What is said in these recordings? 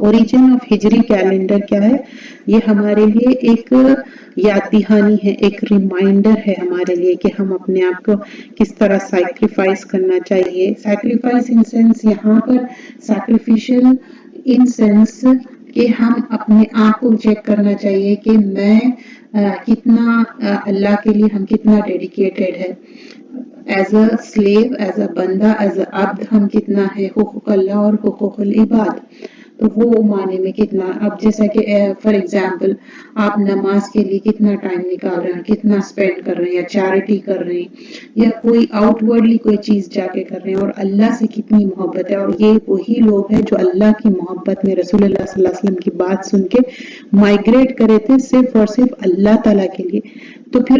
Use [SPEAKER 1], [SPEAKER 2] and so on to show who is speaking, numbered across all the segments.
[SPEAKER 1] Origin of ہجری calendar کیا ہے؟ یہ ہمارے لیے ایک یاد دہانی ہے، ایک ریمائنڈر ہے ہمارے لیے کہ ہم اپنے آپ کو کس طرح سیکریفائس کرنا چاہیے. سیکریفائس ان سینس یہاں پر سیکریفیشل ان سینس کہ ہم اپنے آپ کو چیک کرنا چاہیے کہ میں کتنا اللہ کے لیے ہم کتنا ڈیڈیکیٹڈ ہے. As a slave, as a بندہ، ایز اے عبد ہم کتنا ہے حقوق اللہ اور حقوق العباد، تو وہ معنی میں کتنا. اب جیسا کہ فار ایگزامپل آپ نماز کے لیے کتنا ٹائم نکال رہے ہیں، کتنا اسپینڈ کر رہے ہیں، یا چیریٹی کر رہے ہیں، یا کوئی آؤٹ ورڈلی کوئی چیز جا کے کر رہے ہیں، اور اللہ سے کتنی محبت ہے. اور یہ وہی لوگ ہیں جو اللہ کی محبت میں رسول اللہ صلی اللہ علیہ وسلم کی بات سن کے مائگریٹ کرے تھے صرف اور صرف اللہ تعالیٰ کے لیے. تو پھر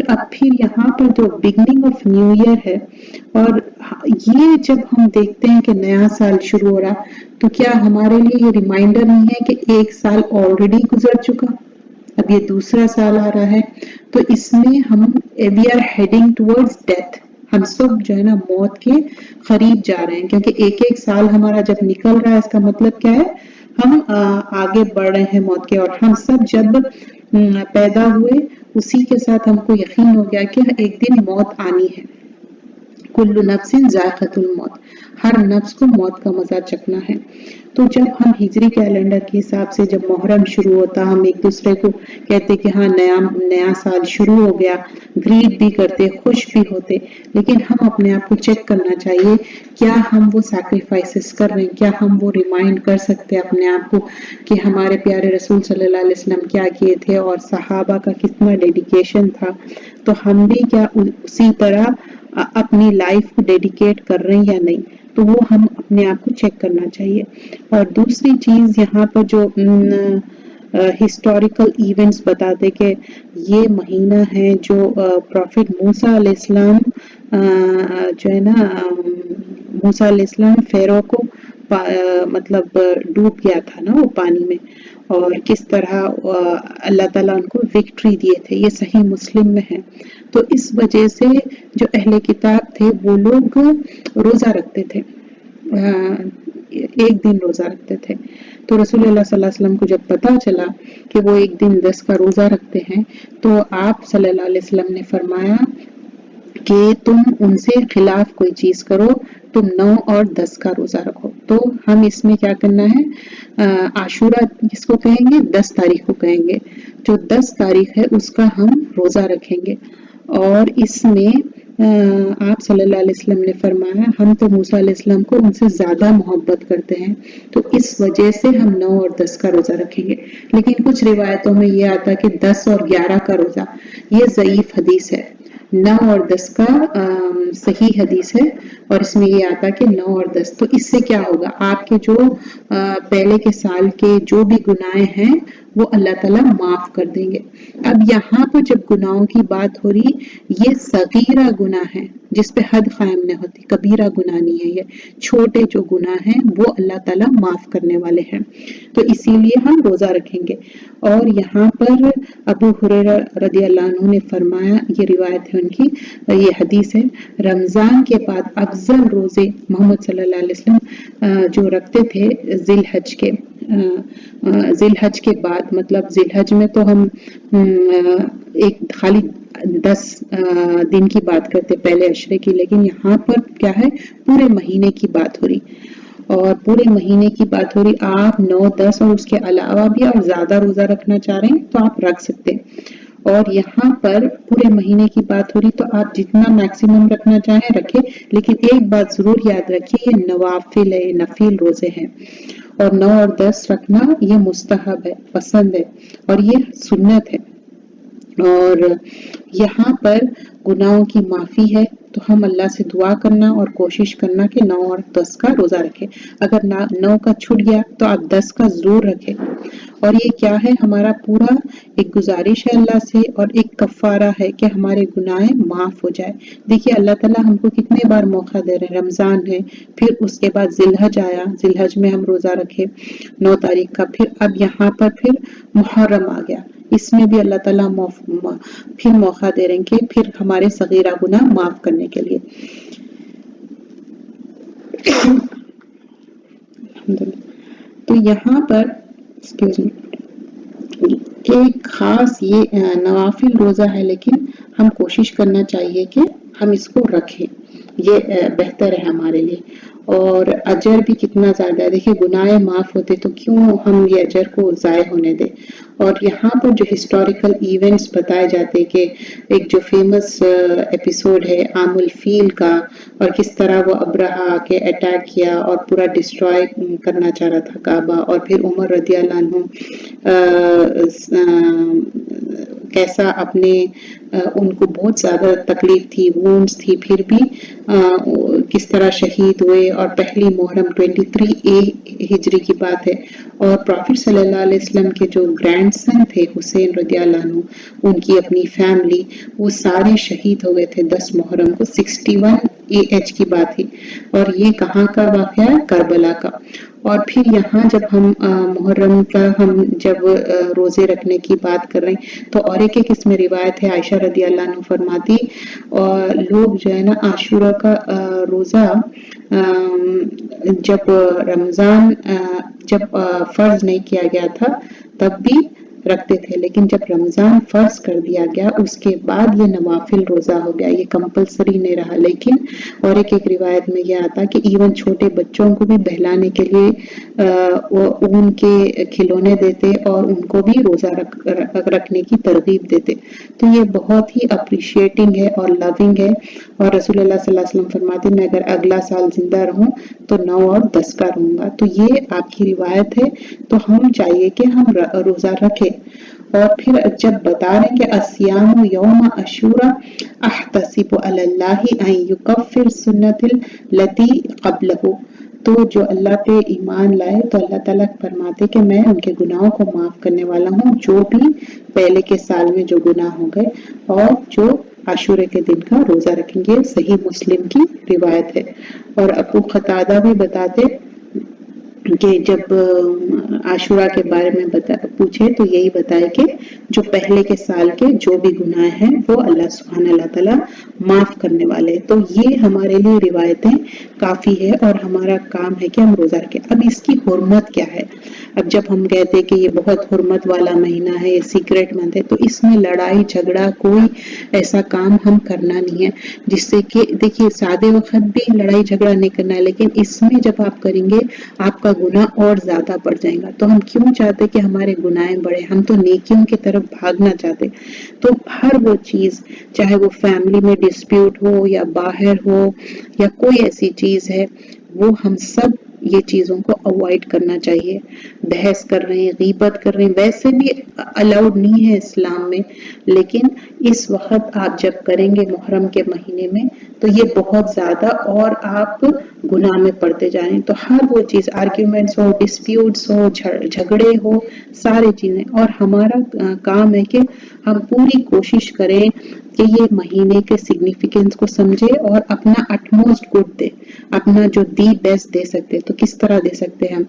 [SPEAKER 1] یہاں پر جو بگننگ آف نیو ایئر ہے، اور یہ جب ہم دیکھتے ہیں کہ نیا سال شروع ہو رہا، تو کیا ہمارے لیے یہ ریمائنڈر نہیں ہے کہ ایک سال آلریڈی گزر چکا، اب یہ دوسرا سال آ رہا ہے. تو اس میں ہم we are heading towards death, ہم سب جو ہے نا موت کے قریب جا رہے ہیں، کیونکہ ایک ایک سال ہمارا جب نکل رہا ہے اس کا مطلب کیا ہے؟ ہم آگے بڑھ رہے ہیں موت کے. اور ہم سب جب پیدا ہوئے اسی کے ساتھ ہم کو یقین ہو گیا کہ ایک دن موت آنی ہے. کل نفس ذائقۃ الموت، ہر نفس کو موت کا مزہ چکھنا ہے. تو جب ہم ہجری کیلنڈر کے حساب سے جب محرم شروع ہوتا، ہم ایک دوسرے کو کہتے کہ ہاں نیا سال شروع ہو گیا، گریٹ بھی کرتے، خوش بھی ہوتے. لیکن ہم اپنے آپ کو چیک کرنا چاہیے، کیا ہم وہ سیکریفائسز کر رہے ہیں، کیا ہم وہ ریمائنڈ کر سکتے ہیں اپنے آپ کو کہ ہمارے پیارے رسول صلی اللہ علیہ وسلم کیا کیے تھے اور صحابہ کا کتنا ڈیڈیکیشن تھا. تو ہم بھی کیا اسی طرح اپنی لائف کو ڈیڈیکیٹ کر رہے ہیں یا نہیں. تو وہ ہم اپنے آپ کو چیک کرنا چاہیے. اور دوسری چیز یہاں پر جو ہسٹوریکل ایونٹس بتاتے کہ یہ مہینہ ہے جو پروفٹ موسیٰ علیہ السلام جو ہے نا موسیٰ علیہ السلام فیرو کو مطلب ڈوب گیا تھا نا وہ پانی میں، اور کس طرح اللہ تعالیٰ ان کو وکٹری دیے تھے. یہ صحیح مسلم میں ہے. تو اس وجہ سے جو اہل کتاب تھے وہ لوگ روزہ رکھتے تھے، ایک دن روزہ رکھتے تھے. تو رسول اللہ صلی اللہ علیہ وسلم کو جب پتا چلا کہ وہ ایک دن 10 کا روزہ رکھتے ہیں، تو آپ صلی اللہ علیہ وسلم نے فرمایا کہ تم ان سے خلاف کوئی چیز کرو، تم 9 اور 10 کا روزہ رکھو. تو ہم اس میں کیا کرنا ہے؟ عاشورہ جس کو کہیں گے 10 تاریخ کو کہیں گے، جو 10 تاریخ ہے اس کا ہم روزہ رکھیں گے. اور اس میں آپ صلی اللہ علیہ وسلم نے فرمایا ہم تو موسیٰ علیہ السلام کو ان سے زیادہ محبت کرتے ہیں، تو اس وجہ سے ہم 9 اور 10 کا روزہ رکھیں گے. لیکن کچھ روایتوں میں یہ آتا کہ 10 اور 11 کا روزہ، یہ ضعیف حدیث ہے. 9 اور 10 کا صحیح حدیث ہے، اور اس میں یہ آتا کہ 9 اور 10. تو اس سے کیا ہوگا؟ آپ کے جو پہلے کے سال کے جو بھی گناہ ہیں وہ اللہ تعالیٰ معاف کر دیں گے. اب یہاں پر جب گناہوں کی بات ہو رہی، یہ صغیرہ گناہ ہے جس پہ حد قائم نہیں ہوتی، کبیرہ گناہ نہیں ہے. یہ چھوٹے جو گناہ ہیں وہ اللہ تعالیٰ معاف کرنے والے ہیں. تو اسی لیے ہم روزہ رکھیں گے. اور یہاں پر ابو ہریرہ رضی اللہ عنہ نے فرمایا، یہ روایت ہے ان کی، یہ حدیث ہے، رمضان کے بعد افضل روزے محمد صلی اللہ علیہ وسلم جو رکھتے تھے ذی الحج کے، ذی الحج کے بعد، مطلب ذی الحج میں تو ہم ایک خالی 10 دن کی بات کرتے پہلے عشرے کی، لیکن یہاں پر کیا ہے؟ پورے مہینے کی بات ہو رہی. اور پورے مہینے کی بات ہو رہی، آپ 9 10 اور اس کے علاوہ بھی آپ زیادہ روزہ رکھنا چاہ رہے ہیں تو آپ رکھ سکتے. اور یہاں پر پورے مہینے کی بات ہو رہی تو آپ جتنا میکسیمم رکھنا چاہیں رکھیں، لیکن ایک بات ضرور یاد رکھیے، یہ نوافل ہے، نفیل روزے ہیں. اور 9 اور 10 رکھنا یہ مستحب ہے، پسند ہے، اور یہ سنت ہے. اور یہاں پر گناہوں کی معافی ہے، تو ہم اللہ سے دعا کرنا اور کوشش کرنا کہ 9 اور 10 کا روزہ رکھیں. اگر 9 کا چھوٹ گیا تو آپ 10 کا ضرور رکھیں. اور یہ کیا ہے؟ ہمارا پورا ایک گزارش ہے اللہ سے، اور ایک کفارہ ہے کہ ہمارے گناہ معاف ہو جائے. دیکھیے اللہ تعالیٰ ہم کو کتنے بار موقع دے رہے ہیں. رمضان ہے، پھر اس کے بعد ذی الحج آیا، ذی الحج میں ہم روزہ رکھے 9 تاریخ کا، پھر اب یہاں پر پھر محرم آ گیا، اس میں بھی اللہ تعالیٰ پھر موقع دے رہے ہیں کہ پھر ہمارے صغیرہ گناہ معاف کرنے کے لیے. تو یہاں پر ایکسکیوز می ایک خاص یہ نوافل روزہ ہے، لیکن ہم کوشش کرنا چاہیے کہ ہم اس کو رکھیں، یہ بہتر ہے ہمارے لیے، اور اجر بھی کتنا زیادہ ہے۔ دیکھیں گناہ معاف ہوتے تو کیوں ہم یہ اجر کو ضائع ہونے دیں۔ اور یہاں پر جو ہسٹوریکل ایونٹس بتائے جاتے کہ ایک جو فیمس ایپیسوڈ ہے عام الفیل کا، اور کس طرح وہ ابرہا آ کے اٹیک کیا اور پورا ڈسٹروائے کرنا چاہ رہا تھا کعبہ، اور پھر عمر رضی اللہ عنہ کیسا اپنے ان کو بہت زیادہ تکلیف تھی، وونڈز تھی، پھر بھی کس طرح شہید ہوئے، اور پہلی محرم 23 ہجری کی بات ہے، اور پروفٹ صلی اللہ علیہ وسلم کے جو گرینڈ سن تھے حسین رضی اللہ عنہ، ان کی اپنی فیملی وہ سارے شہید ہو گئے تھے 10 محرم کو، 61 AH کی بات ہے، اور یہ کہاں کا واقعہ ہے؟ کربلا کا۔ اور پھر یہاں جب ہم محرم کا ہم جب روزے رکھنے کی بات کر رہے ہیں تو اور ایک اس میں روایت ہے، عائشہ رضی اللہ عنہ فرماتی اور لوگ جو ہے نا عاشورہ کا روزہ جب رمضان جب فرض نہیں کیا گیا تھا تب بھی رکھتے تھے، لیکن جب رمضان فرض کر دیا گیا اس کے بعد یہ نوافل روزہ ہو گیا، یہ کمپلسری نہیں رہا۔ لیکن اور ایک روایت میں یہ آتا کہ ایون چھوٹے بچوں کو بھی بہلانے کے لیے ان کے کھلونے دیتے اور ان کو بھی روزہ رکھنے کی ترغیب دیتے، تو یہ بہت ہی اپریشیٹنگ ہے اور لونگ ہے۔ اور رسول اللہ صلی اللہ علیہ وسلم فرماتے میں اگر اگلا سال زندہ رہوں تو 9 اور 10 کا رہوں گا، تو یہ آپ کی روایت ہے، تو ہم چاہیے کہ ہم روزہ رکھیں۔ اور پھر جب بتا رہے کہ الصیام یوم عاشوراء احتسب علی اللہ ان یکفر سنت التی قبلہ، تو جو اللہ پہ ایمان لائے تو اللہ تعالیٰ فرماتے کہ میں ان کے گناہوں کو معاف کرنے والا ہوں، جو بھی پہلے کے سال میں جو گناہ ہو گئے، اور جو عاشورے کے دن کا روزہ رکھیں گے۔ صحیح مسلم کی روایت ہے۔ اور ابو قتادہ بھی بتاتے کہ جب عاشورہ کے بارے میں پوچھے تو یہی بتائے کہ جو پہلے کے سال کے جو بھی گناہ ہیں وہ اللہ سبحانہ اللہ تعالیٰ معاف کرنے والے، تو یہ ہمارے لیے روایتیں کافی ہے اور ہمارا کام ہے کہ ہم روزہ رکھیں۔ اب اس کی حرمت کیا ہے؟ اب جب ہم کہتے کہ یہ بہت حرمت والا مہینہ ہے، یہ سیکرٹ منتھ ہے، تو اس میں لڑائی جھگڑا کوئی ایسا کام ہم کرنا نہیں ہے، جس سے کہ دیکھیے سادے وقت بھی لڑائی جھگڑا نہیں کرنا ہے، لیکن اس میں جب آپ کریں گے آپ کا گناہ اور زیادہ بڑھ جائے گا۔ تو ہم کیوں چاہتے کہ ہمارے گناہیں بڑھے؟ ہم تو نیکیوں کی طرف بھاگنا چاہتے۔ تو ہر وہ چیز چاہے وہ فیملی میں ڈسپیوٹ ہو یا باہر ہو یا کوئی ایسی چیز ہے، وہ ہم سب یہ چیزوں کو اوائڈ کرنا چاہیے۔ بحث کر رہے ہیں، غیبت کر رہے ہیں، ویسے بھی الاؤڈ نہیں ہے اسلام میں، لیکن اس وقت آپ جب کریں گے محرم کے مہینے میں تو یہ بہت زیادہ اور آپ گناہ میں پڑتے جا رہے ہیں۔ تو ہر وہ چیز آرگیومنٹس ہو، ڈسپیوٹس ہو، جھگڑے ہو، ساری چیزیں، اور ہمارا کام ہے کہ ہم پوری کوشش کریں کہ یہ مہینے کے سگنیفیکنس کو سمجھے اور اپنا اٹموسٹ گڈ دے، اپنا جو دی بیسٹ دے سکتے۔ تو کس طرح دے سکتے ہیں ہم؟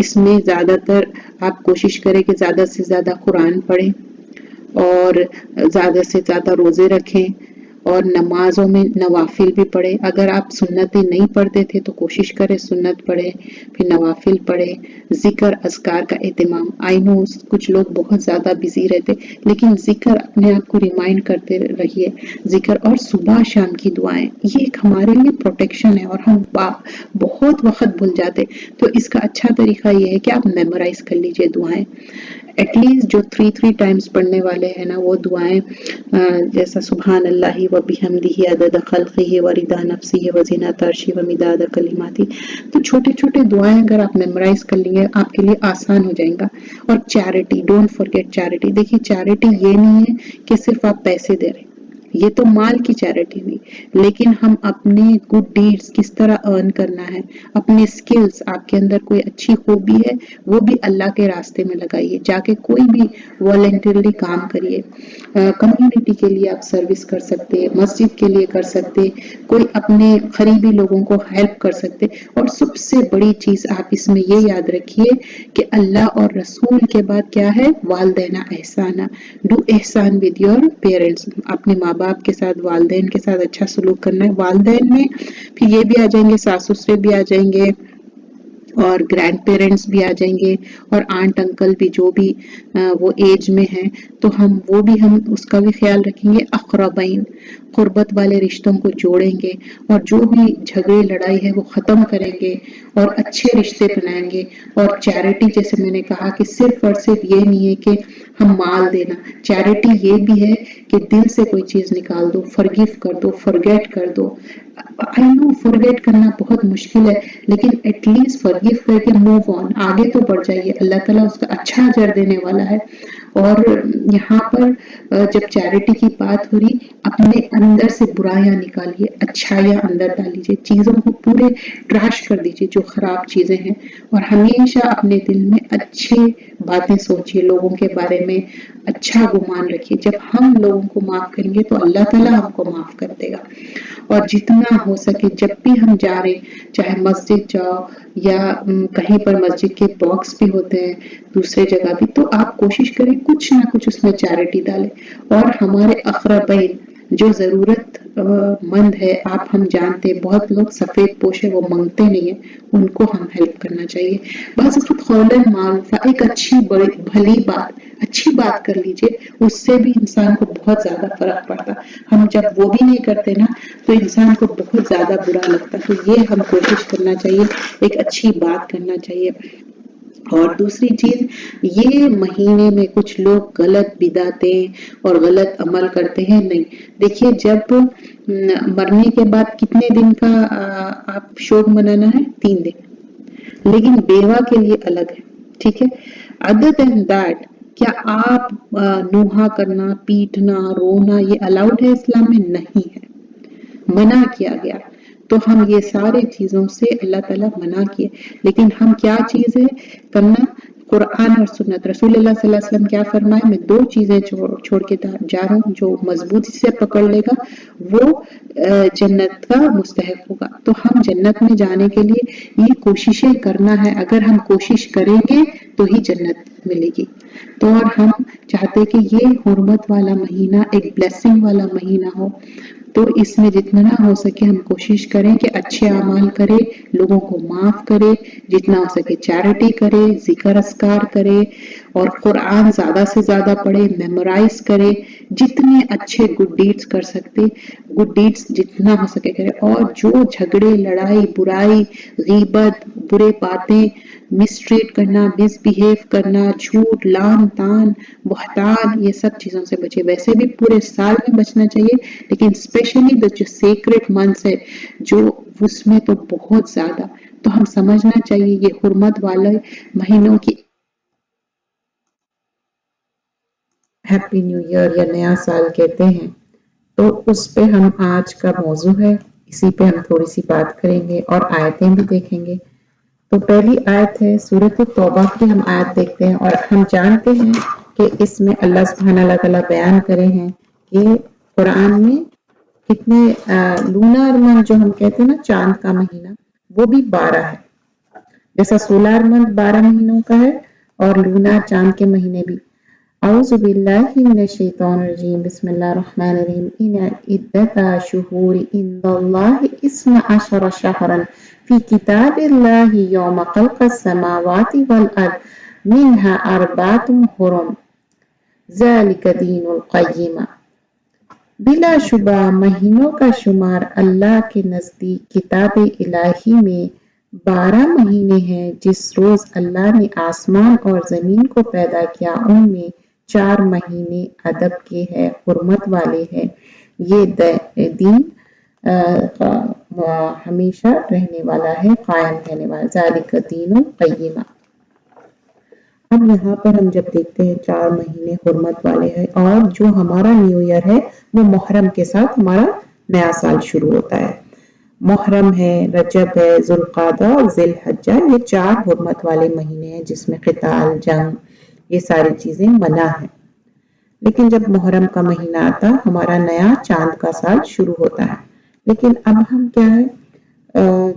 [SPEAKER 1] اس میں زیادہ تر آپ کوشش کریں کہ زیادہ سے زیادہ قرآن پڑھیں، اور زیادہ سے زیادہ روزے رکھیں، اور نمازوں میں نوافل بھی پڑھیں۔ اگر آپ سنتیں نہیں پڑھتے تھے تو کوشش کریں سنت پڑھیں، پھر نوافل پڑھیں، ذکر اذکار کا اہتمام۔ آئی نو کچھ لوگ بہت زیادہ بزی رہتے، لیکن ذکر اپنے آپ کو ریمائنڈ کرتے رہیے، ذکر، اور صبح شام کی دعائیں، یہ ایک ہمارے لیے پروٹیکشن ہے، اور ہم بہت وقت بھول جاتے۔ تو اس کا اچھا طریقہ یہ ہے کہ آپ میمورائز کر لیجئے دعائیں، ایٹ لیسٹ جو 3 ٹائمز پڑھنے والے ہیں نا وہ دعائیں، جیسا سبحان اللہ و بحمدہ عدد خلقہ و رضا نفسہ و زینت عرشہ و مداد کلماتہ، تو چھوٹے چھوٹے دعائیں اگر آپ میمورائز کر لیں گے آپ کے لیے آسان ہو جائیں گا۔ اور چیریٹی، ڈونٹ فارگیٹ چیریٹی۔ دیکھیے چیریٹی یہ نہیں ہے کہ صرف آپ پیسے دے رہے، یہ تو مال کی چیریٹی ہوئی، لیکن ہم اپنے گڈ ڈیڈز کس طرح ارن کرنا ہے، اپنے سکلز، آپ کے اندر کوئی اچھی خوبی ہے وہ بھی اللہ کے راستے میں لگائیے، جا کے کوئی بھی والنٹرلی کام کریے، کمیونٹی کے لیے آپ سروس کر سکتے، مسجد کے لیے کر سکتے، کوئی اپنے قریبی لوگوں کو ہیلپ کر سکتے۔ اور سب سے بڑی چیز آپ اس میں یہ یاد رکھیے کہ اللہ اور رسول کے بعد کیا ہے؟ والدین احسانہ، do ehsan with your parents, اپنے ماں باپ کے ساتھ، والدین کے ساتھ اچھا سلوک کرنا ہے۔ والدین میں پھر یہ بھی آ جائیں گے، ساس سسرے بھی آ جائیں گے، اور گرینڈ پیرنٹس بھی آ جائیں گے اور آنٹ انکل بھی جو بھی وہ ایج میں ہیں، تو ہم اس کا بھی خیال رکھیں گے. اقربین، قربت والے رشتوں کو جوڑیں گے اور جو بھی جھگڑے لڑائی ہے وہ ختم کریں گے اور اچھے رشتے بنائیں گے. اور چیریٹی جیسے میں نے کہا کہ صرف اور صرف یہ نہیں ہے کہ ہم مال دینا، چیریٹی یہ بھی ہے کہ دل سے کوئی چیز نکال دو، فرگیو کر دو، فرگیٹ کر دو. آئی نو فرگیٹ کرنا بہت مشکل ہے، لیکن ایٹ لیسٹ فرگیو کر کے موو آن، آگے تو بڑھ جائیے. اللہ تعالیٰ اس کا اچھا اجر دینے والا ہے. اور یہاں پر جب چیریٹی کی بات ہو رہی، اپنے اندر سے برائیاں نکالیے، اچھائیاں اندر ڈالیجیے، چیزوں کو پورے ٹریش کر دیجیے جو خراب چیزیں ہیں، اور ہمیشہ اپنے دل میں اچھے باتیں سوچیے، لوگوں کے بارے میں اچھا گمان رکھیے. جب ہم لوگوں کو معاف کریں گے تو اللہ تعالیٰ ہم کو معاف کر دے گا. اور جتنا ہو سکے جب بھی ہم جا رہے، چاہے مسجد جاؤ یا کہیں پر مسجد کے باکس بھی ہوتے ہیں دوسرے جگہ بھی، تو آپ کوشش کریں کچھ نہ کچھ اس میں چیریٹی ڈالیں. اور ہمارے اقربین جو ضرورت مند ہے، ہم جانتے ہیں بہت لوگ سفید پوش ہے وہ منگتے نہیں ہیں، ان کو ہم ہیلپ کرنا چاہیے. بس قولاً معروفہ، ایک اچھی بھلی بات، اچھی بات کر لیجئے، اس سے بھی انسان کو بہت زیادہ فرق پڑتا. ہم جب وہ بھی نہیں کرتے نا تو انسان کو بہت زیادہ برا لگتا. تو یہ ہم کوشش کرنا چاہیے، ایک اچھی بات کرنا چاہیے. اور دوسری چیز، یہ مہینے میں کچھ لوگ غلط بدعتیں اور غلط عمل کرتے ہیں. نہیں، دیکھیے جب مرنے کے بعد کتنے دن کا آپ شوق منانا ہے؟ 3 دن، لیکن بیوہ کے لیے الگ ہے. ٹھیک ہے، other than that کیا آپ نوحہ کرنا، پیٹنا، رونا یہ الاؤڈ ہے اسلام میں؟ نہیں ہے، منع کیا گیا. تو ہم یہ سارے چیزوں سے اللہ تعالیٰ منع کیے، لیکن ہم کیا چیز ہے کرنا؟ قرآن اور سنت. رسول اللہ صلی اللہ علیہ وسلم کیا فرمائے؟ میں 2 چیزیں چھوڑ کے جا رہا ہوں، جو مضبوطی سے پکڑ لے گا وہ جنت کا مستحق ہوگا. تو ہم جنت میں جانے کے لیے یہ کوششیں کرنا ہے. اگر ہم کوشش کریں گے تو ہی جنت ملے گی. تو اور ہم چاہتے کہ یہ حرمت والا مہینہ ایک بلیسنگ والا مہینہ ہو، تو اس میں جتنا ہو سکے ہم کوشش کریں کہ اچھے اعمال کرے، لوگوں کو معاف کرے، جتنا ہو سکے چیریٹی کرے، ذکر اذکار کرے، اور قرآن زیادہ سے زیادہ پڑھے، میمورائز کرے، جتنے اچھے گڈ ڈیڈز کر سکتے گڈ ڈیڈز جتنا ہو سکے کرے. اور جو جھگڑے، لڑائی، برائی، غیبت، برے باتیں، مسٹریٹ کرنا، مس بیہیو کرنا، جھوٹ، لعن طعن، بہتان، یہ سب چیزوں سے بچے. ویسے بھی پورے سال میں بچنا چاہیے، لیکن اسپیشلی جو سیکرٹ منتھس ہے جو اس میں تو بہت زیادہ. تو ہم سمجھنا چاہیے یہ حرمت والے مہینوں کی ہیپی نیو ایئر یا نیا سال کہتے ہیں. تو اس پہ ہم آج کا موضوع ہے، اسی پہ ہم تھوڑی سی بات کریں گے اور آیتیں بھی دیکھیں گے. تو پہلی آیت ہے سورۃ التوبہ کی، ہم آیت دیکھتے ہیں. اور ہم جانتے ہیں کہ اس میں اللہ سبحانہ تعالیٰ بیان کرے ہیں کہ قرآن میں کتنے لونار منتھ جو ہم کہتے ہیں نا چاند کا مہینہ، وہ بھی 12 ہے. جیسا سولار منتھ 12 مہینوں کا ہے اور لونار چاند کے مہینے بھی. اعوذ باللہ من الشیطان الرجیم، بسم اللہ الرحمن الرحیم. ان عدت شہور عند اللہ 12 شہرا فی کتاب اللہ یوم خلق السماوات والارض منها 4 حرم ذالک دین القیمہ. بلا شبہ مہینوں کا شمار اللہ کے نزدیک کتاب الہی میں 12 مہینے ہیں. جس روز اللہ نے آسمان اور زمین کو پیدا کیا ان میں 4 مہینے ادب کے ہیں، حرمت والے ہیں. یہ دین ہمیشہ رہنے والا ہے، قائم رہنے والا. ذالک دین القیمہ. اب یہاں پر ہم جب دیکھتے ہیں 4 مہینے حرمت والے ہیں، اور جو ہمارا نیو ایئر ہے وہ محرم کے ساتھ ہمارا نیا سال شروع ہوتا ہے. محرم ہے، رجب ہے، ذوالقعدہ اور ذی الحجہ، یہ 4 حرمت والے مہینے ہیں جس میں قتال، جنگ، یہ ساری چیزیں منع ہیں. لیکن جب محرم کا مہینہ آتا ہمارا نیا چاند کا سال شروع ہوتا ہے. لیکن اب ہم کیا ہے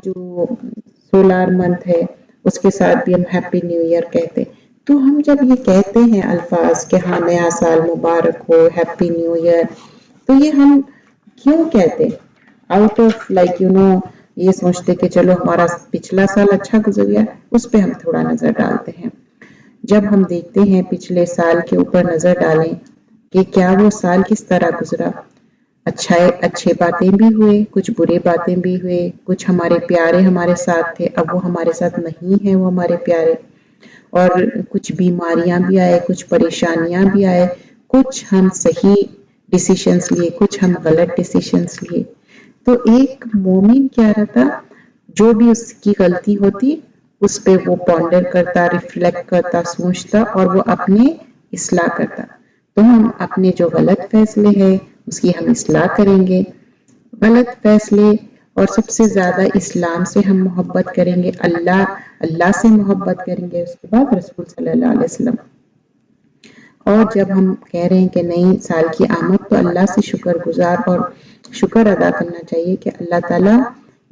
[SPEAKER 1] جو سولار منتھ ہے اس کے ساتھ بھی ہم ہیپی نیو ایئر کہتے. تو ہم جب یہ کہتے ہیں الفاظ کہ ہاں نیا سال مبارک ہو، ہیپی نیو ایئر، تو یہ ہم کیوں کہتے؟ آؤٹ آف
[SPEAKER 2] یہ سوچتے کہ چلو ہمارا پچھلا سال اچھا گزر گیا، اس پہ ہم تھوڑا نظر ڈالتے ہیں۔ جب ہم دیکھتے ہیں پچھلے سال کے اوپر نظر ڈالیں کہ کیا وہ سال کس طرح گزرا، اچھے باتیں بھی ہوئے، کچھ برے باتیں بھی ہوئے، کچھ ہمارے پیارے ہمارے ساتھ تھے اب وہ ہمارے ساتھ نہیں ہیں وہ ہمارے پیارے، اور کچھ بیماریاں بھی آئے، کچھ پریشانیاں بھی آئے، کچھ ہم صحیح ڈیسیشنز لیے، کچھ ہم غلط ڈیسیشنز لیے۔ تو ایک مومن کیا رہتا، جو بھی اس کی غلطی ہوتی اس پہ وہ پونڈر کرتا، ریفلیکٹ کرتا، سوچتا اور وہ اپنے اصلاح کرتا۔ تو ہم اپنے جو غلط فیصلے ہیں اس کی ہم اصلاح کریں گے، غلط فیصلے، اور سب سے زیادہ اسلام سے ہم محبت کریں گے، اللہ سے محبت کریں گے، اس کے بعد رسول صلی اللہ علیہ وسلم۔ اور جب ہم کہہ رہے ہیں کہ نئی سال کی آمد، تو اللہ سے شکر گزار اور شکر ادا کرنا چاہیے کہ اللہ تعالیٰ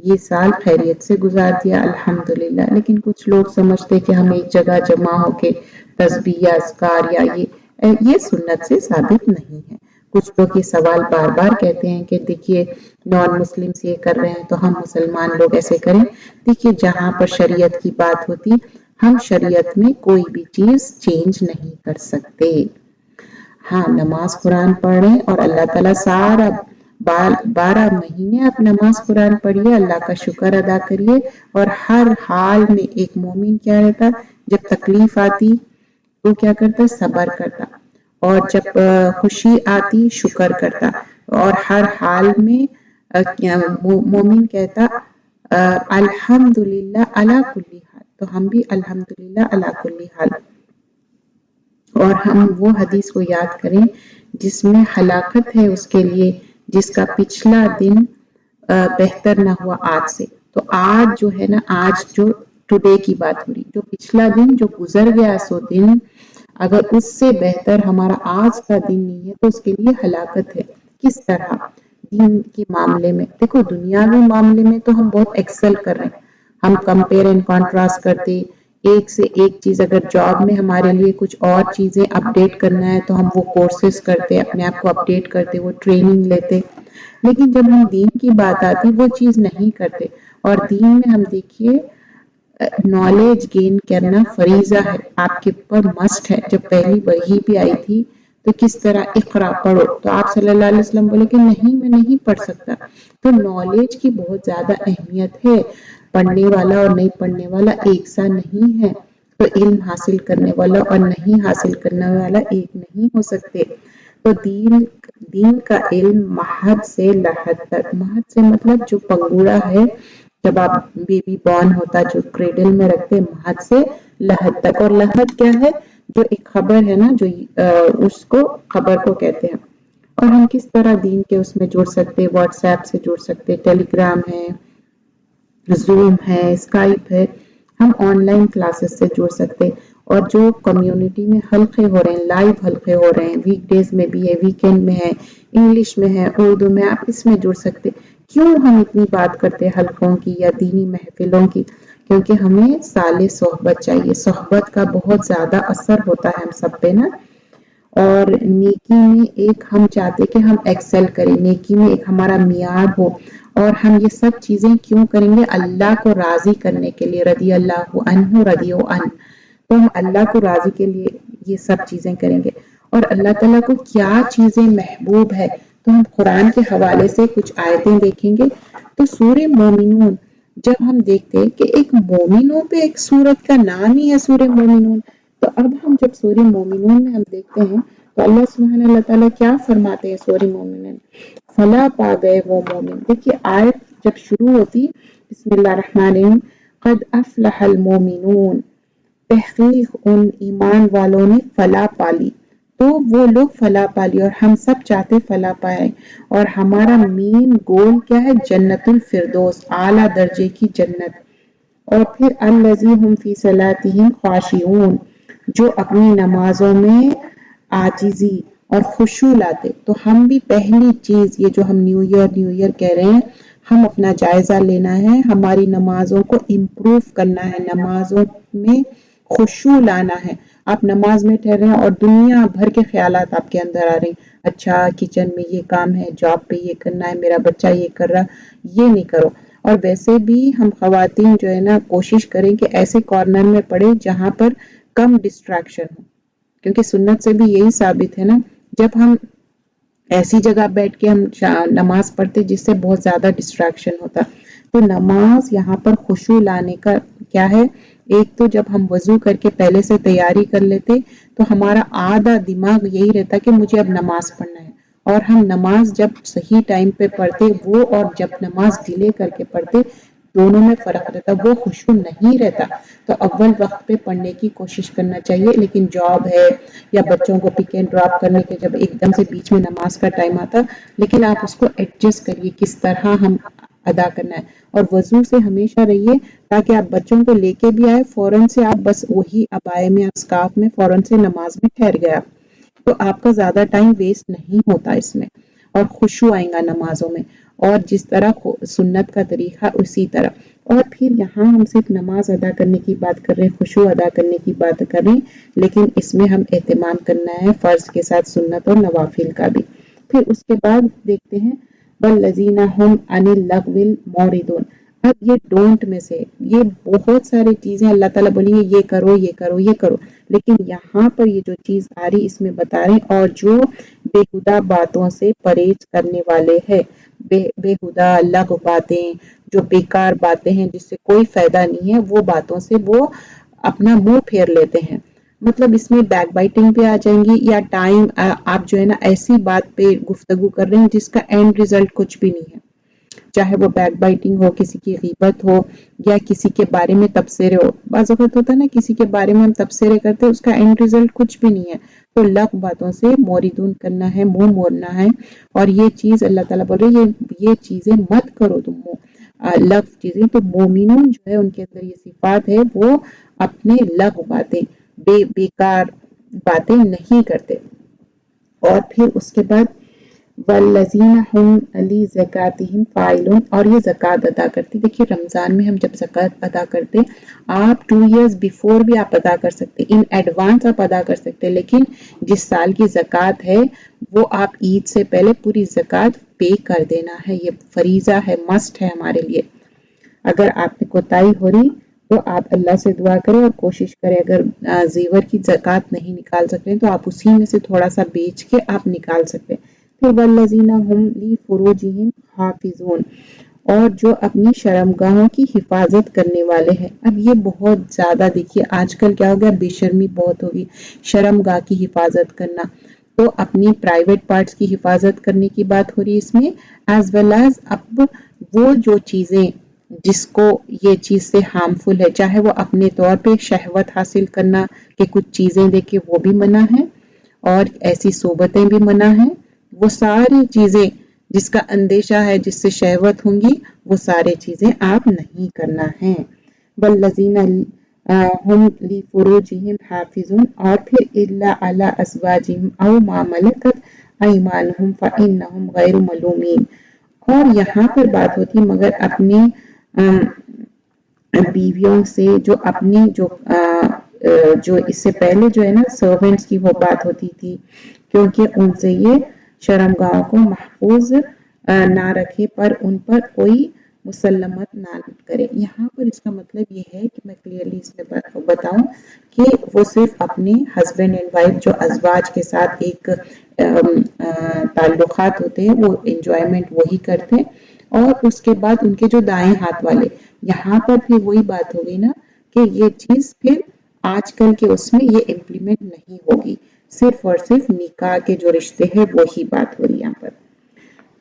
[SPEAKER 2] یہ سال خیریت سے گزار دیا الحمدللہ۔ لیکن کچھ لوگ سمجھتے کہ ہم ایک جگہ جمع ہو کے تسبیح یا اذکار یا یہ سنت سے ثابت نہیں ہے۔ کچھ لوگ یہ سوال بار بار کہتے ہیں کہ دیکھیے نان مسلمز یہ کر رہے ہیں تو ہم مسلمان لوگ ایسے کریں۔ دیکھیے جہاں پر شریعت کی بات ہوتی، ہم شریعت میں کوئی بھی چیز چینج نہیں کر سکتے۔ ہاں نماز قرآن پڑھیں اور اللہ تعالیٰ سارا 12 مہینے آپ نماز قرآن پڑھیے، اللہ کا شکر ادا کریے، اور ہر حال میں ایک مومن کیا رہتا، جب تکلیف آتی تو کیا کرتا، صبر کرتا، اور جب خوشی آتی شکر کرتا، اور ہر حال میں مومن کہتا الحمدللہ علی کل حال۔ تو ہم بھی الحمدللہ علی کل حال، اور ہم وہ حدیث کو یاد کریں جس میں ہلاکت ہے اس کے لیے جس کا پچھلا دن بہتر نہ ہوا آج سے۔ تو آج جو ہے نا، آج جو ٹوڈے کی بات ہو رہی، جو پچھلا دن جو گزر گیا سو دن، اگر اس سے بہتر ہمارا آج کا دن نہیں ہے تو اس کے لیے ہلاکت ہے۔ کس طرح؟ دین کے معاملے میں دیکھو، دنیاوی معاملے میں تو ہم بہت ایکسل کر رہے ہیں، ہم کمپیئر اینڈ کنٹراسٹ کرتے، ایک سے ایک چیز، اگر جاب میں ہمارے لیے کچھ اور چیزیں اپڈیٹ کرنا ہے تو ہم وہ کورسز کرتے، اپنے آپ کو اپڈیٹ کرتے، وہ ٹریننگ لیتے، لیکن جب ہم دین کی بات آتی وہ چیز نہیں کرتے۔ اور دین میں ہم دیکھیے نالج گین کرنا فریضہ ہے، آپ کے اوپر مسٹ ہے۔ جب پہلی وحی بھی آئی تھی تو کس طرح اقرا پڑھو، تو آپ صلی اللہ علیہ وسلم بولے کہ نہیں میں نہیں پڑھ سکتا۔ تو نالج کی بہت زیادہ اہمیت ہے، پڑھنے والا اور نہیں پڑھنے والا ایک سا نہیں ہے، تو علم حاصل کرنے والا اور نہیں حاصل کرنے والا ایک نہیں ہو سکتے۔ تو دین کا علم مہد سے لحد تک، مہد سے مطلب جو پنگوڑا ہے، جب آپ بیبی بورن ہوتا جو کریڈل میں رکھتے، مہد سے لحد تک۔ اور لحد کیا ہے؟ جو ایک خبر ہے نا، جو اس کو خبر کو کہتے ہیں۔ اور ہم کس طرح دین کے اس میں جڑ سکتے، واٹس ایپ سے جڑ سکتے، ٹیلی گرام ہے، زوم ہے، اسکائپ ہے، ہم آن لائن کلاسز سے جڑ سکتے، اور جو کمیونٹی میں حلقے ہو رہے ہیں، لائیو حلقے ہو رہے ہیں، ویک ڈیز میں بھی ہے، ویکینڈ میں ہے، انگلش میں ہے، اردو میں، آپ اس میں جڑ سکتے۔ کیوں ہم اتنی بات کرتے ہیں حلقوں کی یا دینی محفلوں کی؟ کیونکہ ہمیں صالح صحبت چاہیے، صحبت کا بہت زیادہ اثر ہوتا ہے ہم سب پہ نا۔ اور نیکی میں ایک ہم چاہتے کہ ہم ایکسل کریں، نیکی میں ایک ہمارا معیار ہو، اور ہم یہ سب چیزیں کیوں کریں گے؟ اللہ کو راضی کرنے کے لیے، رضی اللہ عنہ رضی عنہ، تو ہم اللہ کو راضی کے لیے یہ سب چیزیں کریں گے۔ اور اللہ تعالیٰ کو کیا چیزیں محبوب ہے، تو ہم قرآن کے حوالے سے کچھ آیتیں دیکھیں گے۔ تو سورہ مومنون جب ہم دیکھتے کہ ایک مومنوں پہ ایک سورت کا نام ہی ہے سورہ مومنون، تو اب ہم جب سورہ مومنون میں ہم دیکھتے ہیں تو اللہ سبحانہ اللہ تعالیٰ کیا فرماتے ہیں سورہ مومنون، فلا پا گئے وہ مومن۔ دیکھیے آیت جب شروع ہوتی، بسم اللہ الرحمن الرحیم، قد افلح المومنون، تحقیق ان ایمان والوں نے فلاح پالی۔ تو وہ لوگ فلاح پالی، اور ہم سب چاہتے فلاح پائے، اور ہمارا مین گول کیا ہے؟ جنت الفردوس، اعلیٰ درجے کی جنت۔ اور پھر الذی ہم فی صلاتہم خاشعون، جو اپنی نمازوں میں عاجزی اور خشوع لاتے۔ تو ہم بھی پہلی چیز، یہ جو ہم نیو ایئر کہہ رہے ہیں، ہم اپنا جائزہ لینا ہے، ہماری نمازوں کو امپروو کرنا ہے، نمازوں میں خشوع لانا ہے۔ آپ نماز میں ٹھہرے ہیں اور دنیا بھر کے خیالات آپ کے اندر آ رہے ہیں، اچھا کچن میں یہ کام ہے، جاب پہ یہ کرنا ہے، میرا بچہ یہ کر رہا، یہ نہیں کرو۔ اور ویسے بھی ہم خواتین جو ہے نا کوشش کریں کہ ایسے کارنر میں پڑھیں جہاں پر کم ڈسٹریکشن ہو، کیونکہ سنت سے بھی یہی ثابت ہے نا، جب ہم ایسی جگہ بیٹھ کے ہم نماز پڑھتے جس سے بہت زیادہ ڈسٹریکشن ہوتا، تو نماز یہاں پر خشوع لانے کا کیا ہے، ایک تو جب ہم وضو کر کے پہلے سے تیاری کر لیتے تو ہمارا آدھا دماغ یہی رہتا کہ مجھے اب نماز پڑھنا ہے، اور ہم نماز جب صحیح ٹائم پہ پڑھتے وہ اور جب نماز ڈیلے کر کے پڑھتے دونوں میں فرق رہتا، وہ خشوع نہیں رہتا۔ تو اول وقت پہ پڑھنے کی کوشش کرنا چاہیے، لیکن جاب ہے یا بچوں کو پک اینڈ ڈراپ کرنے کے جب ایک دم سے بیچ میں نماز کا ٹائم آتا، لیکن آپ اس کو ایڈجسٹ کریے کس طرح ہم ادا کرنا ہے، اور وضو سے ہمیشہ رہیے تاکہ آپ بچوں کو لے کے بھی آئے فوراً سے آپ بس وہی عبائے میں اسکارف میں فوراً سے نماز میں ٹھہر گیا، تو آپ کا زیادہ ٹائم ویسٹ نہیں ہوتا اس میں، اور خشوع آئے گا نمازوں میں، اور جس طرح سنت کا طریقہ اسی طرح۔ اور پھر یہاں ہم صرف نماز ادا کرنے کی بات کر رہے ہیں، خشوع ادا کرنے کی بات کر رہے ہیں، لیکن اس میں ہم اہتمام کرنا ہے فرض کے ساتھ سنت اور نوافل کا بھی۔ پھر اس کے بعد دیکھتے ہیں والذین هم عن اللغو معرضون۔ اب یہ ڈونٹ میں سے یہ بہت ساری چیزیں اللہ تعالیٰ بولیں گے یہ کرو یہ کرو یہ کرو، لیکن یہاں پر یہ جو چیز آ رہی اس میں بتا رہے ہیں اور جو بےہودہ باتوں سے پرہیز کرنے والے ہیں، بےہودہ لغو باتیں جو بیکار باتیں ہیں جس سے کوئی فائدہ نہیں ہے، وہ باتوں سے وہ اپنا منہ پھیر لیتے ہیں۔ مطلب اس میں بیک بائٹنگ پہ آ جائیں گی، یا ٹائم آپ جو ہے نا ایسی بات پہ گفتگو کر رہے ہیں جس کا اینڈ ریزلٹ کچھ بھی نہیں ہے، چاہے وہ بیک بائٹنگ ہو، کسی کی غیبت ہو، یا کسی کے بارے میں تبصرے ہو۔ بعض اوقات ہوتا ہے نا کسی کے بارے میں ہم تبصرے کرتے ہیں اس کا اینڈ ریزلٹ کچھ بھی نہیں ہے، تو لغو باتوں سے موردون کرنا ہے، منہ موڑنا ہے، اور یہ چیز اللہ تعالیٰ بول رہے یہ چیزیں مت کرو تم لغو چیزیں۔ تو مومنون جو ہے ان کے اندر یہ صفات ہے، وہ اپنے لغو باتیں بیکار باتیں نہیں کرتے۔ اور پھر اس کے بعد والذین هم لزکاتہم فاعلون، اور یہ زکوٰۃ ادا کرتے۔ دیکھیے رمضان میں ہم جب زکوٰۃ ادا کرتے آپ 2 years بیفور بھی آپ ادا کر سکتے، ان ایڈوانس آپ ادا کر سکتے، لیکن جس سال کی زکوٰۃ ہے وہ آپ عید سے پہلے پوری زکوٰۃ پے کر دینا ہے، یہ فریضہ ہے، مسٹ ہے ہمارے لیے۔ اگر آپ نے کوتاہی ہو رہی تو آپ اللہ سے دعا کریں اور کوشش کریں، اگر زیور کی زکوٰۃ نہیں نکال سکتے تو آپ اسی میں سے تھوڑا سا بیچ کے آپ نکال سکتے۔ پھر والذین هم لفروجہم حافظون، اور جو اپنی شرمگاہوں کی حفاظت کرنے والے ہیں۔ اب یہ بہت زیادہ دیکھیے آج کل کیا ہو گیا، بے شرمی بہت ہوگی، شرمگاہ کی حفاظت کرنا، تو اپنی پرائیویٹ پارٹس کی حفاظت کرنے کی بات ہو رہی ہے اس میں، ایز ویل ایز اب وہ جو چیزیں جس کو یہ چیز سے ہارمفل ہے، چاہے وہ اپنے طور پہ شہوت حاصل کرنا کہ کچھ چیزیں دیکھے وہ بھی منع ہے، اور ایسی صحبتیں بھی منع ہیں، وہ ساری چیزیں جس کا اندیشہ ہے جس سے شہوت ہوں گی وہ سارے چیزیں آپ نہیں کرنا ہے۔ والذین هم لفروجہم حافظون، اور پھر الا علی ازواجہم او ما ملکت ایمانہم فانہم غیر ملومین، اور یہاں پر بات ہوتی مگر اپنی بیویوں سے جو اپنی جو اس سے پہلے جو ہے نا سرونٹس کی وہ بات ہوتی تھی، کیونکہ ان سے یہ شرمگاہوں کو محفوظ نہ رکھے پر ان پر کوئی مسلمت نہ کرے۔ یہاں پر اس کا مطلب یہ ہے کہ میں کلیئرلی اس میں بتاؤں کہ وہ صرف اپنے ہسبینڈ اینڈ وائف جو ازواج کے ساتھ ایک تعلقات ہوتے ہیں وہ انجوائمنٹ وہی کرتے ہیں، اور اس کے بعد ان کے جو دائیں ہاتھ والے، یہاں پر بھی وہی بات ہو گئی نا کہ یہ چیز پھر آج کل کے اس میں یہ امپلیمنٹ نہیں ہوگی، صرف اور صرف نکاح کے جو رشتے ہیں وہی بات ہو رہی ہے یہاں پر۔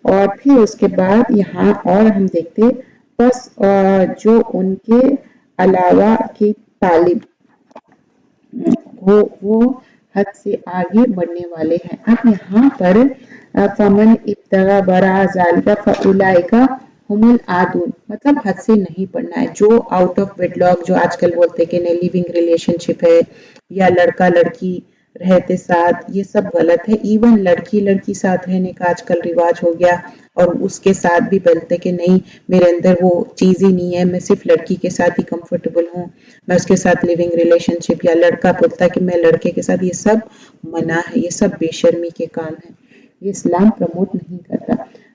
[SPEAKER 2] اور پھر اس کے بعد یہاں اور ہم دیکھتے بس جو ان کے علاوہ کی طالب وہ حد سے آگے بڑھنے والے ہیں۔ اب یہاں پر فمن ابتغى وراء ذلك فاولئک هم العادون، مطلب حد سے نہیں پڑھنا ہے، جو آؤٹ آف ویڈ لاک جو آج کل بولتے کہ نہیں لیونگ ریلیشن شپ ہے یا لڑکا لڑکی رہتے ساتھ، یہ سب غلط ہے۔ ایون لڑکی لڑکی ساتھ رہنے کا آج کل رواج ہو گیا، اور اس کے ساتھ بھی بولتے کہ نہیں میرے اندر وہ چیز ہی نہیں ہے، میں صرف لڑکی کے ساتھ ہی کمفرٹیبل ہوں، میں اس کے ساتھ لیونگ ریلیشن شپ، یا لڑکا بولتا کہ میں لڑکے کے ساتھ، یہ سب منع ہے، یہ سب بے شرمی کے کام ہے، یہ اسلام پروموٹ نہیں کرتا۔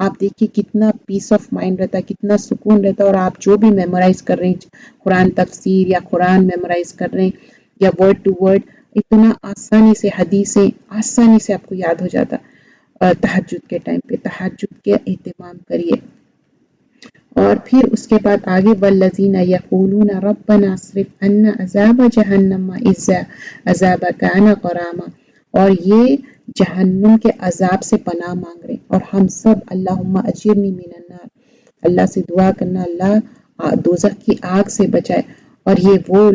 [SPEAKER 2] آپ دیکھیے کتنا پیس آف مائنڈ رہتا ہے, کتنا سکون رہتا ہے. اور آپ جو بھی میمورائز کر رہے ہیں, قرآن تفسیر یا قرآن میمورائز کر رہے ہیں یا ورڈ ٹو ورڈ, اتنا آسانی سے حدیثیں آسانی سے آپ کو یاد ہو جاتا. تہجد کے ٹائم پہ تہجد کے اہتمام کریے. اور پھر اس کے بعد آگے والذین یقولون ربنا اصرف عنا عذاب جہنم اذ عذاب کان غراما, اور یہ جہنم کے عذاب سے پناہ مانگ رہے. اور ہم سب اللہم اجرنی من النار, اللہ سے دعا کرنا اللہ دوزخ کی آگ سے بچائے. اور یہ وہ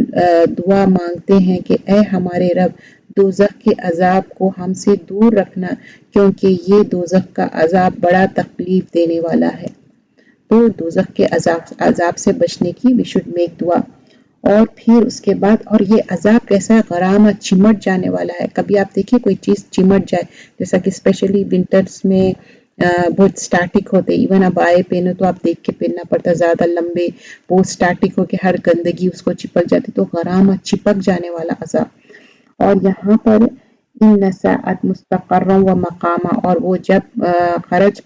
[SPEAKER 2] دعا مانگتے ہیں کہ اے ہمارے رب دوزخ کے عذاب کو ہم سے دور رکھنا, کیونکہ یہ دوزخ کا عذاب بڑا تکلیف دینے والا ہے. تو دوزخ کے عذاب سے بچنے کی we should make دعا. اور پھر اس کے بعد, اور یہ عذاب کیسا ہے, غرامہ چمٹ جانے والا ہے. کبھی آپ دیکھیے کوئی چیز چمٹ جائے, جیسا کہ اسپیشلی ونٹرز میں بہت سٹیٹک ہوتے, ایون اب آئے پہنو تو آپ دیکھ کے پہننا پڑتا, زیادہ لمبے بہت سٹیٹک ہو کے ہر گندگی اس کو چپک جاتی, تو غرامہ چپک جانے والا عذاب. اور یہاں پر ان ساعت مستقرا و مقامہ, اور وہ جب خرج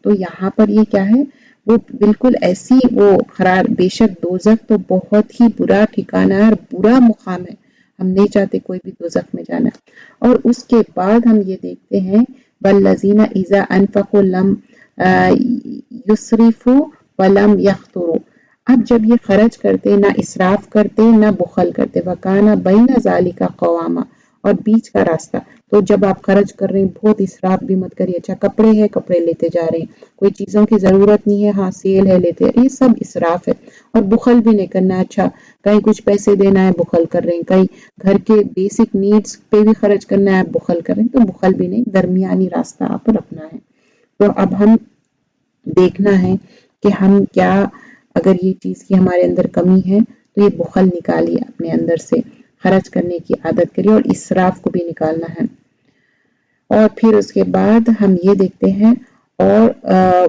[SPEAKER 2] تو یہاں پر یہ کیا ہے, وہ بالکل ایسی وہ قرار, بے شک دوزخ تو بہت ہی برا ٹھکانہ ہے اور برا مقام ہے, ہم نہیں چاہتے کوئی بھی دوزخ میں جانا. اور اس کے بعد ہم یہ دیکھتے ہیں والذین اذا انفقوا لم یسرفوا ولم یقتروا, اب جب یہ خرچ کرتے نہ اسراف کرتے نہ بخل کرتے, وکانا بین ذالک قواما, اور بیچ کا راستہ. تو جب آپ خرچ کر رہے ہیں بہت اسراف بھی مت کریے. اچھا کپڑے ہیں, کپڑے لیتے جا رہے ہیں, کوئی چیزوں کی ضرورت نہیں ہے, ہاں سیل ہے لیتے, یہ سب اسراف ہے. اور بخل بھی نہیں کرنا. اچھا کہیں کچھ پیسے دینا ہے بخل کر رہے ہیں, کہیں گھر کے بیسک نیڈز پہ بھی خرچ کرنا ہے بخل کر رہے ہیں, تو بخل بھی نہیں, درمیانی راستہ آپ رکھنا ہے. تو اب ہم دیکھنا ہے کہ ہم کیا, اگر یہ چیز کی ہمارے اندر کمی ہے تو یہ بخل نکالیے اپنے اندر سے, خرچ کرنے کی عادت کریے, اور اسراف کو بھی نکالنا ہے. اور پھر اس کے بعد ہم یہ دیکھتے ہیں, اور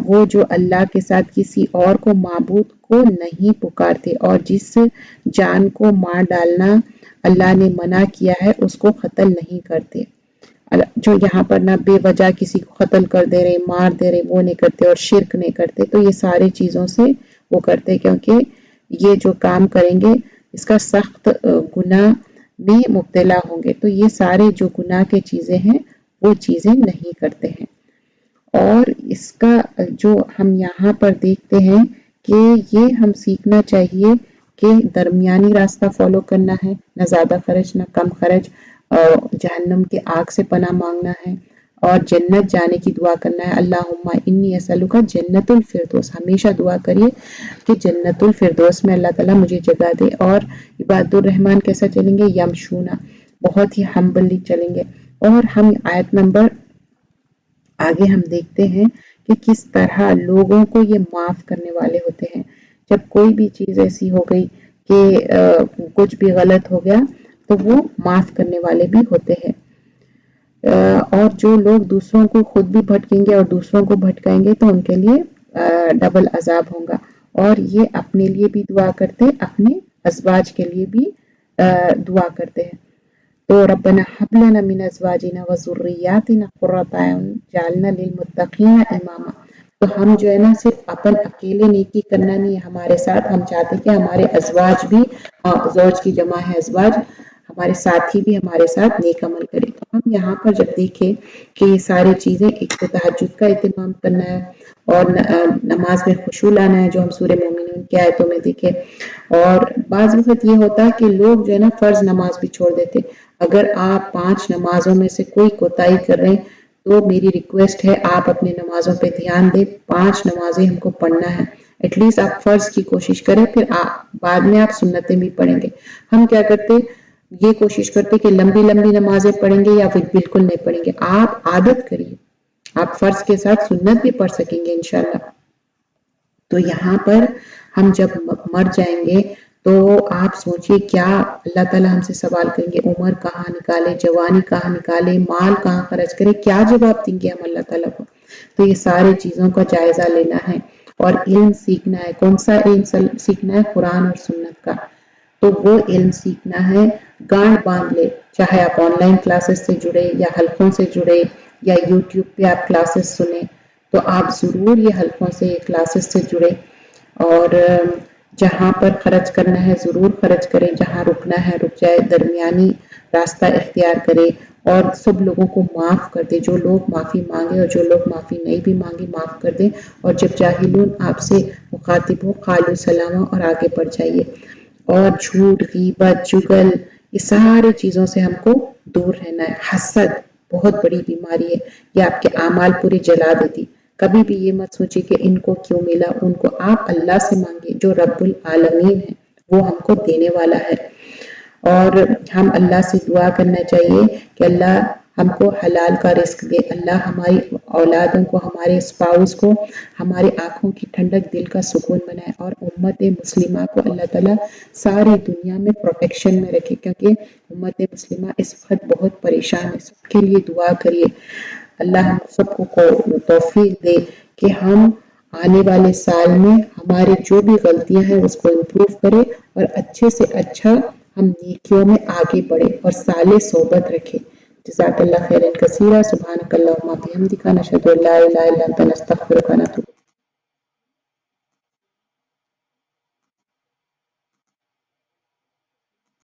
[SPEAKER 2] وہ جو اللہ کے ساتھ کسی اور کو معبود کو نہیں پکارتے, اور جس جان کو مار ڈالنا اللہ نے منع کیا ہے اس کو قتل نہیں کرتے. جو یہاں پر نہ بے وجہ کسی کو قتل کر دے رہے, مار دے رہے, وہ نہیں کرتے, اور شرک نہیں کرتے. تو یہ ساری چیزوں سے وہ کرتے, کیونکہ یہ جو کام کریں گے اس کا سخت گناہ میں مبتلا ہوں گے. تو یہ سارے جو گناہ کے چیزیں ہیں وہ چیزیں نہیں کرتے ہیں. اور اس کا جو ہم یہاں پر دیکھتے ہیں کہ یہ ہم سیکھنا چاہیے کہ درمیانی راستہ فالو کرنا ہے, نہ زیادہ خرچ نہ کم خرچ, جہنم کے آگ سے پناہ مانگنا ہے, اور جنت جانے کی دعا کرنا ہے. اللہم انی اسألک جنت الفردوس, ہمیشہ دعا کریے کہ جنت الفردوس میں اللہ تعالیٰ مجھے جگہ دے. اور عباد الرحمن کیسا چلیں گے, یمشونا, بہت ہی ہمبلی چلیں گے. اور ہم آیت نمبر آگے ہم دیکھتے ہیں کہ کس طرح لوگوں کو یہ معاف کرنے والے ہوتے ہیں. جب کوئی بھی چیز ایسی ہو گئی کہ کچھ بھی غلط ہو گیا تو وہ معاف کرنے والے بھی ہوتے ہیں. اور جو لوگ دوسروں کو خود بھی بھٹکیں گے اور دوسروں کو بھٹکائیں گے تو ان کے لیے ڈبل عذاب ہوگا. اور یہ اپنے لیے بھی دعا کرتے, اپنے ازواج کے لیے بھی دعا کرتے ہیں. تو ربنا هب لنا من ازواجنا وذرياتنا قرۃ اعین واجعلنا للمتقین اماما. تو ہم جو ہے نا صرف اپن اکیلے نیکی کرنا نہیں ہے ہمارے ساتھ, ہم چاہتے کہ ہمارے ازواج بھی, زوج کی جمع ہے ازواج, ہمارے ساتھی بھی ہمارے ساتھ نیک عمل کرے. تو ہم یہاں پر جب دیکھیں کہ یہ ساری چیزیں, ایک تو تہجد کا اہتمام کرنا ہے, اور نماز میں خشوع لانا ہے جو ہم سورہ مومنون کی آیتوں میں دیکھیں. اور بعض وقت یہ ہوتا ہے کہ لوگ جو ہے نا فرض نماز بھی چھوڑ دیتے. اگر آپ 5 نمازوں میں سے کوئی کوتاہی کر رہے ہیں تو میری ریکویسٹ ہے آپ اپنے نمازوں پہ دھیان دیں. 5 نمازیں ہم کو پڑھنا ہے, ایٹ لیسٹ آپ فرض کی کوشش کریں, پھر بعد میں آپ سنتیں بھی پڑھیں گے. ہم کیا کرتے, یہ کوشش کرتے کہ لمبی لمبی نمازیں پڑھیں گے یا پھر بالکل نہیں پڑھیں گے. آپ عادت کریے, آپ فرض کے ساتھ سنت بھی پڑھ سکیں گے انشاءاللہ. تو یہاں پر ہم جب مر جائیں گے تو آپ سوچئے کیا اللہ تعالیٰ ہم سے سوال کریں گے, عمر کہاں نکالے, جوانی کہاں نکالے, مال کہاں خرچ کرے, کیا جواب دیں گے ہم اللہ تعالیٰ کو. تو یہ سارے چیزوں کا جائزہ لینا ہے, اور علم سیکھنا ہے. کون سا علم سیکھنا ہے, قرآن اور سنت کا. تو وہ علم سیکھنا ہے, گانٹ باندھ لے, چاہے آپ آن لائن کلاسز سے جڑے یا حلقوں سے جڑے یا یوٹیوب پہ آپ کلاسز سنیں, تو آپ ضرور یہ حلقوں سے، یہ کلاسز سے جڑیں، اور جہاں پر خرچ کرنا ہے ضرور خرچ کریں، جہاں رکنا ہے رک جائے، درمیانی راستہ اختیار کرے، اور سب لوگوں کو معاف کر دے، جو لوگ معافی مانگے اور جو لوگ معافی نہیں بھی مانگے معاف کر دیں، اور جب جاہلون آپ سے مخاطب ہو قالوا سلاما اور آگے بڑھ جائیے، اور جھوٹ، غیبت، چغل، یہ ساری چیزوں سے ہم کو دور رہنا ہے۔ حسد بہت بڑی بیماری ہے، یہ آپ کے اعمال پورے جلا دیتی۔ کبھی بھی یہ مت سوچے کہ ان کو کیوں ملا، ان کو آپ اللہ سے مانگے جو رب العالمین ہے، وہ ہم کو دینے والا ہے۔ اور ہم اللہ سے دعا کرنا چاہیے کہ اللہ ہم کو حلال کا رزق دے، اللہ ہماری اولادوں کو، ہمارے اسپاؤس کو ہماری آنکھوں کی ٹھنڈک، دل کا سکون بنائے، اور امت مسلمہ کو اللہ تعالیٰ ساری دنیا میں پروٹیکشن میں رکھے، کیونکہ امت مسلمہ اس وقت بہت پریشان ہے۔ سب کے لیے دعا کریے، اللہ ہم سب کو توفیق دے کہ ہم آنے والے سال میں ہمارے جو بھی غلطیاں ہیں اس کو امپروو کرے، اور اچھے سے اچھا ہم نیکیوں میں آگے بڑھے اور صالح صحبت رکھے۔ جزاک اللہ خیرا کثیرا، سبحانک اللہم و بحمدک، نشہد ان لا الہ الا انت، نستغفرک و نتوب